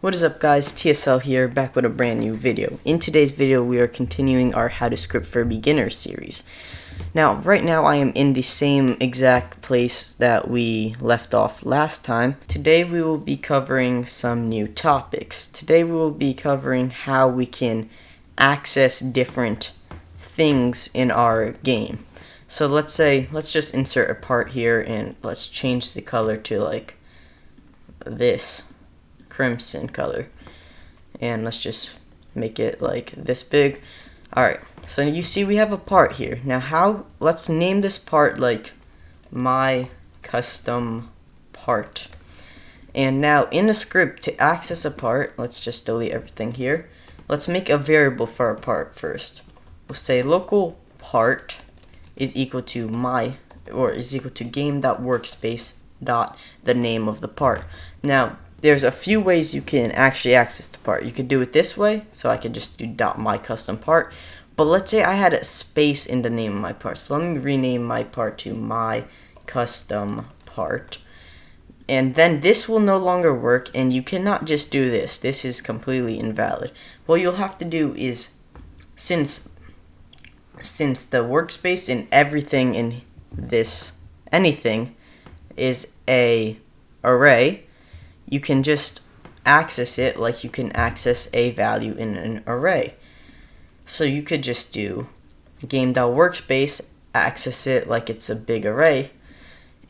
What is up guys, TSL here, back with a brand new video. In today's video we are continuing our How to Script for Beginners series. Now, right now I am in the same exact place that we left off last time. Today we will be covering some new topics. Today we will be covering how we can access different things in our game. So let's just insert a part here and let's change the color to like this crimson color, and let's just make it like this big. Alright, so you see we have a part here. Now let's name this part like my custom part. And now in the script, to access a part, let's just delete everything here. Let's make a variable for our part first. We'll say local part is equal to game.workspace dot the name of the part. Now there's a few ways you can actually access the part. You could do it this way, so I could just do .myCustomPart. But let's say I had a space in the name of my part. So let me rename my part to myCustomPart. And then this will no longer work, and you cannot just do this. This is completely invalid. What you'll have to do is, since the workspace and everything in this anything is a array, you can just access it like you can access a value in an array. So you could just do game.workspace, access it like it's a big array,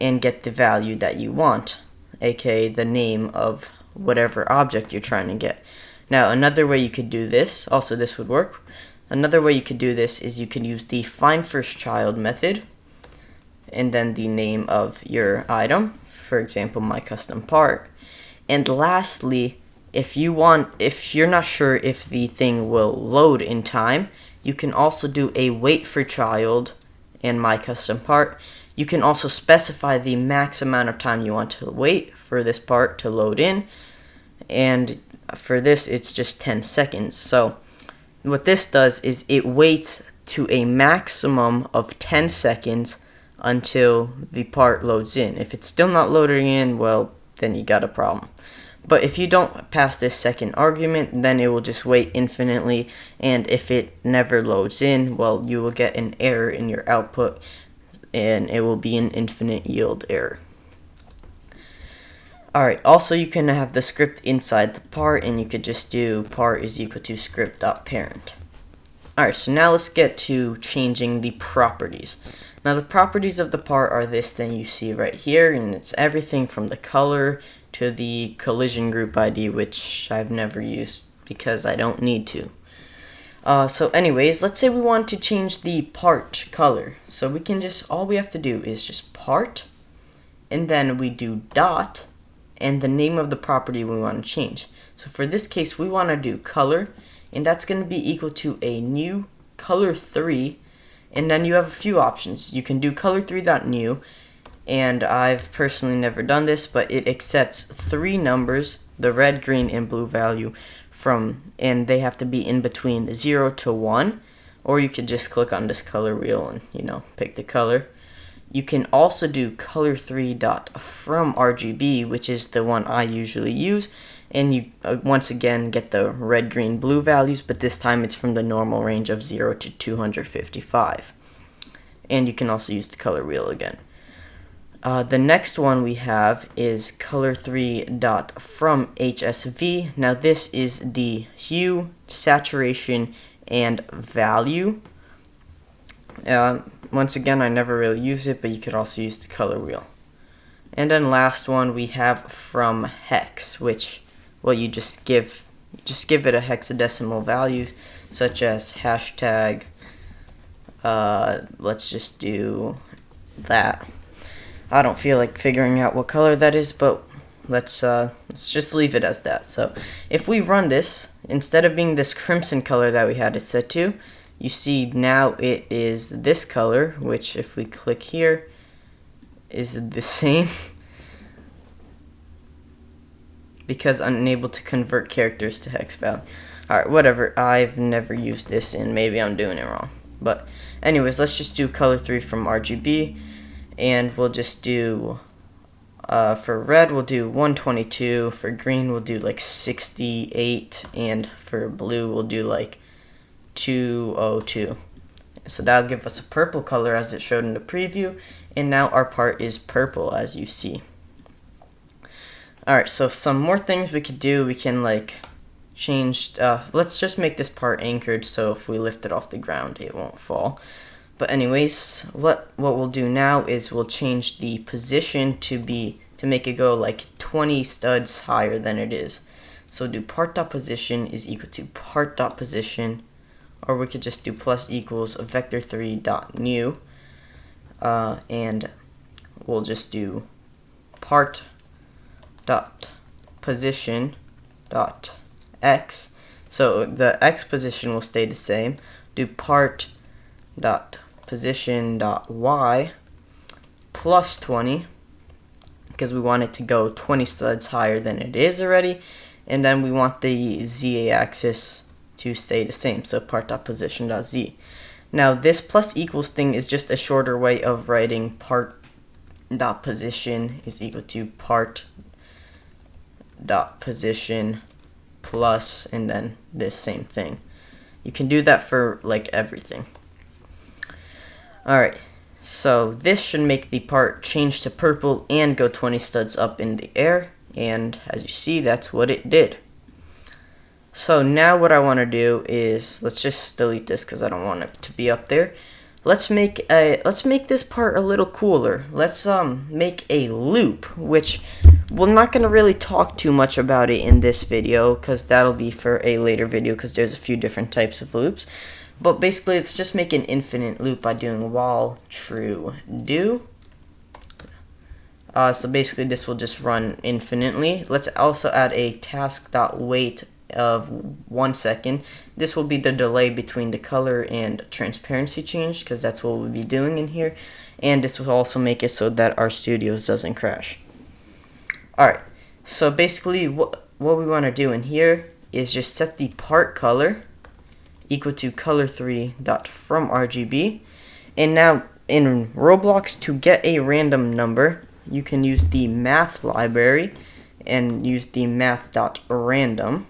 and get the value that you want, aka the name of whatever object you're trying to get. Now another way you could do this, also this would work, another way you could do this is you can use the findFirstChild method, and then the name of your item, for example my custom part. And lastly, if you're not sure if the thing will load in time, you can also do a wait for child and my custom part. You can also specify the max amount of time you want to wait for this part to load in, and for this it's just 10 seconds. So what this does is it waits to a maximum of 10 seconds until the part loads in. If it's still not loading in, well, then you got a problem. But if you don't pass this second argument, then it will just wait infinitely, and if it never loads in, well, you will get an error in your output, and it will be an infinite yield error. Alright, also you can have the script inside the part, and you could just do part is equal to script.parent. Alright, so now let's get to changing the properties. Now the properties of the part are this thing you see right here, and it's everything from the color to the collision group ID, which I've never used because I don't need to. So anyways, let's say we want to change the part color. So we can just, all we have to do is just part, and then we do dot, and the name of the property we want to change. So for this case, we want to do color, and that's going to be equal to a new color3, and then you have a few options. You can do color3.new, and I've personally never done this, but it accepts 3 numbers, the red, green, and blue value and they have to be in between 0 to 1, or you could just click on this color wheel and pick the color. You can also do color3.fromRGB, which is the one I usually use, and you once again get the red, green, blue values, but this time it's from the normal range of 0 to 255. And you can also use the color wheel again. The next one we have is color3.fromHSV. Now this is the hue, saturation, and value. Once again, I never really use it, but you could also use the color wheel. And then last one we have from hex, which, well, you just give it a hexadecimal value, such as hashtag. Let's just do that. I don't feel like figuring out what color that is, but let's just leave it as that. So if we run this, instead of being this crimson color that we had it set to, you see now it is this color, which if we click here is the same, because unable to convert characters to hex value. Alright, whatever, I've never used this and maybe I'm doing it wrong. But anyways, let's just do color3 from RGB. And we'll just do For red, we'll do 122. For green, we'll do like 68. And for blue, we'll do like 202. So that'll give us a purple color as it showed in the preview. And now our part is purple, as you see. Alright, so some more things we could do. We can like change, let's just make this part anchored so if we lift it off the ground, it won't fall. But anyways, what we'll do now is we'll change the position to make it go like 20 studs higher than it is. So do part.position is equal to part.position, or we could just do plus equals vector3.new, and we'll just do part.position.x. So the x position will stay the same. Do part.position.y plus 20, because we want it to go 20 studs higher than it is already, and then we want the z-axis to stay the same, so part.position.z. Now this plus equals thing is just a shorter way of writing part.position is equal to part.position plus and then this same thing. You can do that for like everything. Alright, so this should make the part change to purple and go 20 studs up in the air, and as you see, that's what it did. So now what I want to do is, let's just delete this because I don't want it to be up there. Let's make this part a little cooler. Let's make a loop, which we're not going to really talk too much about it in this video because that'll be for a later video because there's a few different types of loops. But basically, let's just make an infinite loop by doing while true do. So basically, this will just run infinitely. Let's also add a task.wait of 1 second. This will be the delay between the color and transparency change because that's what we'll be doing in here. And this will also make it so that our studios doesn't crash. Alright, so basically what we want to do in here is just set the part color equal to color3.fromRGB. And now in Roblox, to get a random number, you can use the math library and use the math.random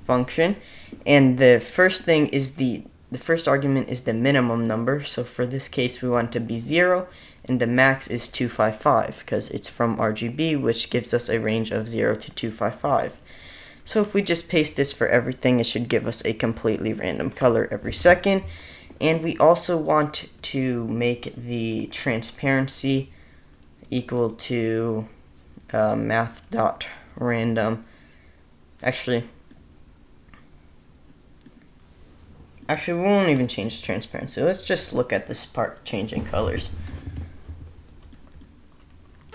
function. And the first thing is the first argument is the minimum number. So for this case, we want it to be 0, and the max is 255 because it's from RGB, which gives us a range of 0 to 255. So if we just paste this for everything, it should give us a completely random color every second. And we also want to make the transparency equal to math.random. Actually, we won't even change the transparency. Let's just look at this part changing colors.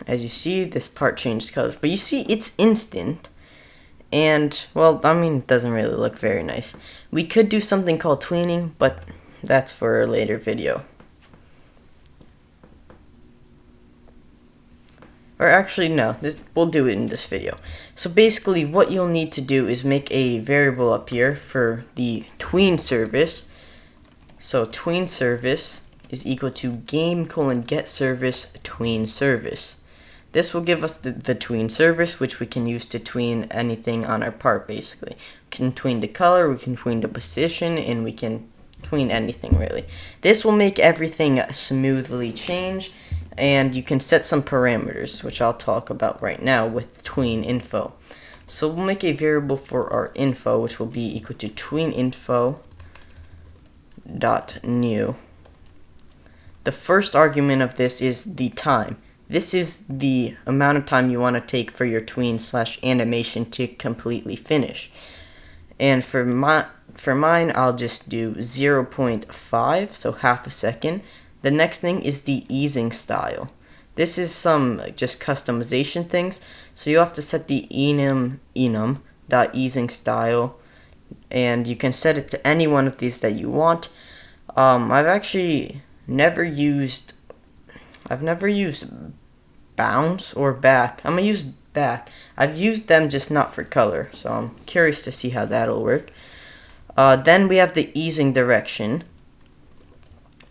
As you see, this part changed colors. But you see, it's instant. And, well, I mean, it doesn't really look very nice. We could do something called tweening, but that's for a later video. Or actually, no, we'll do it in this video. So basically, what you'll need to do is make a variable up here for the tween service. So tween service is equal to game:getService tween service. This will give us the tween service, which we can use to tween anything on our part, basically. We can tween the color, we can tween the position, and we can tween anything, really. This will make everything smoothly change, and you can set some parameters, which I'll talk about right now with Tween Info. So we'll make a variable for our info, which will be equal to tweeninfo.new. The first argument of this is the time. This is the amount of time you want to take for your tween/animation to completely finish. And for mine, I'll just do 0.5, so half a second. The next thing is the easing style. This is some just customization things. So you have to set the enum.easing style, and you can set it to any one of these that you want. I've actually never used bounce or back. I'm gonna use back. I've used them, just not for color, so I'm curious to see how that'll work. Then we have the easing direction.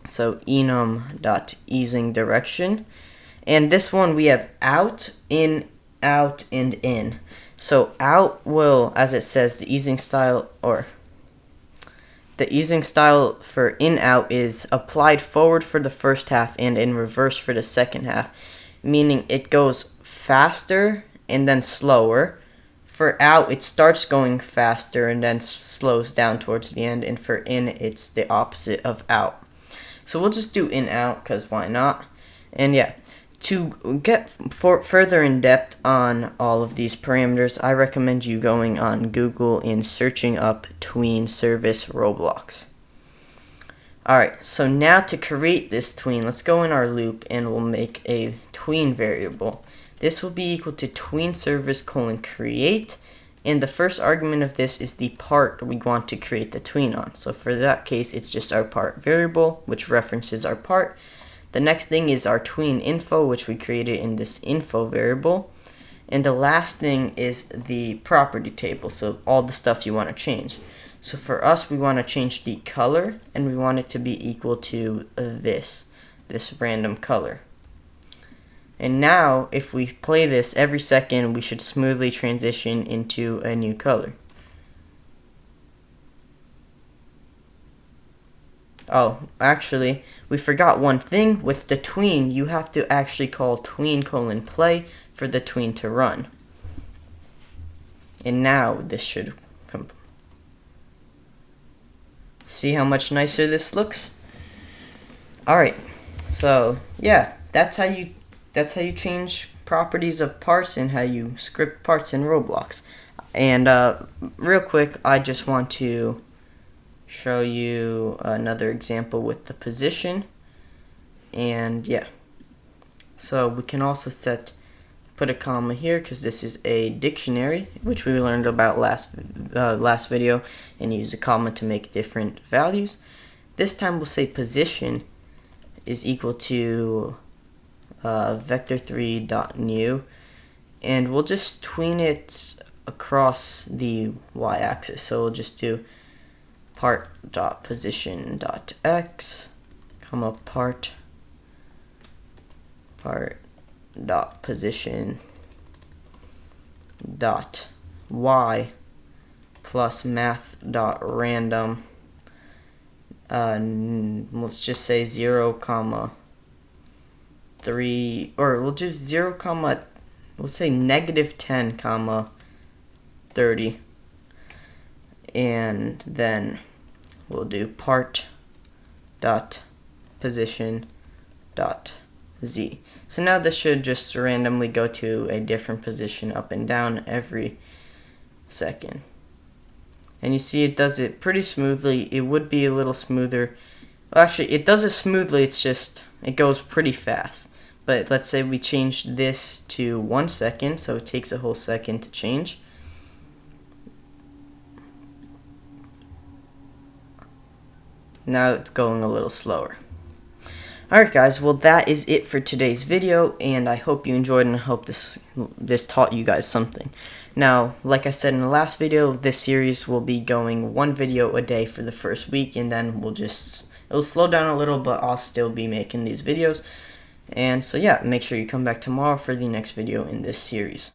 So enum.easing direction, And this one we have out, in, out, and in. So out will, as it says, the easing style for in out is applied forward for the first half and in reverse for the second half, meaning it goes faster and then slower. For out, it starts going faster and then slows down towards the end, and for in, it's the opposite of out. So we'll just do in out because why not? And yeah, to get further in depth on all of these parameters, I recommend you going on Google and searching up tween service Roblox. Alright, so now to create this tween, let's go in our loop and we'll make a tween variable. This will be equal to tween service :create, and the first argument of this is the part we want to create the tween on. So for that case, it's just our part variable, which references our part. The next thing is our tween info, which we created in this info variable. And the last thing is the property table, so all the stuff you want to change. So for us, we want to change the color, and we want it to be equal to this random color. And now, if we play this every second, we should smoothly transition into a new color. Oh, actually, we forgot one thing. With the tween, you have to actually call tween:play for the tween to run. And now, this should come. See how much nicer this looks? Alright, so yeah, that's how you change properties of parts and how you script parts in Roblox. And real quick, I just want to show you another example with the position. And yeah, so we can also put a comma here because this is a dictionary, which we learned about last video, and use a comma to make different values. This time we'll say position is equal to vector3.new, and we'll just tween it across the y-axis. So we'll just do part.position.x, comma part.position.y plus math.random. Let's just say 0, 3, or we'll do 0, we'll say -10, 30, and then we'll do part.position.z. So now this should just randomly go to a different position up and down every second. And you see it does it pretty smoothly. It would be a little smoother. Well, actually, it does it smoothly, it's just, it goes pretty fast. But let's say we change this to 1 second, so it takes a whole second to change. Now it's going a little slower. Alright guys, well that is it for today's video, and I hope you enjoyed, and I hope this taught you guys something. Now, like I said in the last video, this series will be going 1 video a day for the first week, and then it'll slow down a little, but I'll still be making these videos. And so yeah, make sure you come back tomorrow for the next video in this series.